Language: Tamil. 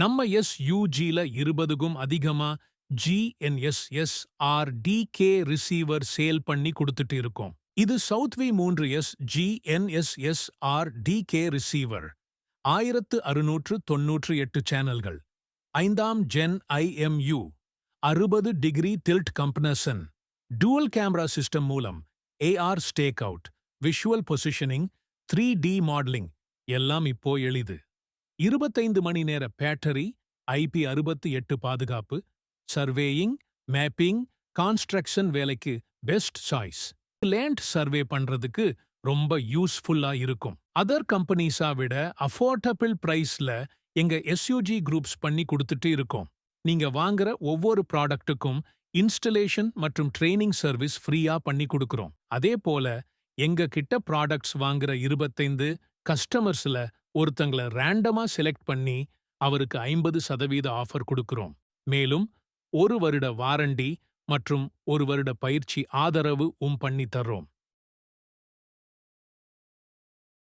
நம்ம எஸ்யூஜில 20க்கும் அதிகமா ஜிஎன்எஸ்எஸ்ஆர்டிகே ரிசீவர் சேல் பண்ணி கொடுத்துட்டு இருக்கோம். இது சவுத்வி 3S ஜிஎன்எஸ்எஸ்ஆர்டிகே ரிசீவர். 1698 சேனல்கள். 5ஆம் gen IMU 60 degree tilt compensation. Dual camera system மூலம் AR stakeout, visual positioning, 3D modelling எல்லாம் இப்போ எளிது. 25 மணி நேர பேட்டரி, IP68 பாதுகாப்பு, சர்வேயிங், மேப்பிங், கான்ஸ்ட்ரக்ஷன் வேலைக்கு பெஸ்ட் சாய்ஸ். லேண்ட் சர்வே பண்றதுக்கு ரொம்ப யூஸ்ஃபுல்லா இருக்கும். அதர் கம்பெனிஸா விட அஃபோர்டபிள் பிரைஸ்ல எங்க எஸ்யூஜி குரூப்ஸ் பண்ணி கொடுத்துட்டு இருக்கோம். நீங்க வாங்குற ஒவ்வொரு ப்ராடக்ட்டுக்கும் இன்ஸ்டலேஷன் மற்றும் ட்ரெய்னிங் சர்வீஸ் ஃப்ரீயா பண்ணி கொடுக்கிறோம். அதே போல எங்க கிட்ட ப்ராடக்ட்ஸ் வாங்குற 25 கஸ்டமர்ஸ்ல ஒருத்தங்கள ரேண்டமா செலக்ட் பண்ணி அவருக்கு 50% ஆஃபர் கொடுக்கிறோம். மேலும் 1 வருட வாரண்டி மற்றும் 1 வருட பயிற்சி ஆதரவு பண்ணி தர்றோம்.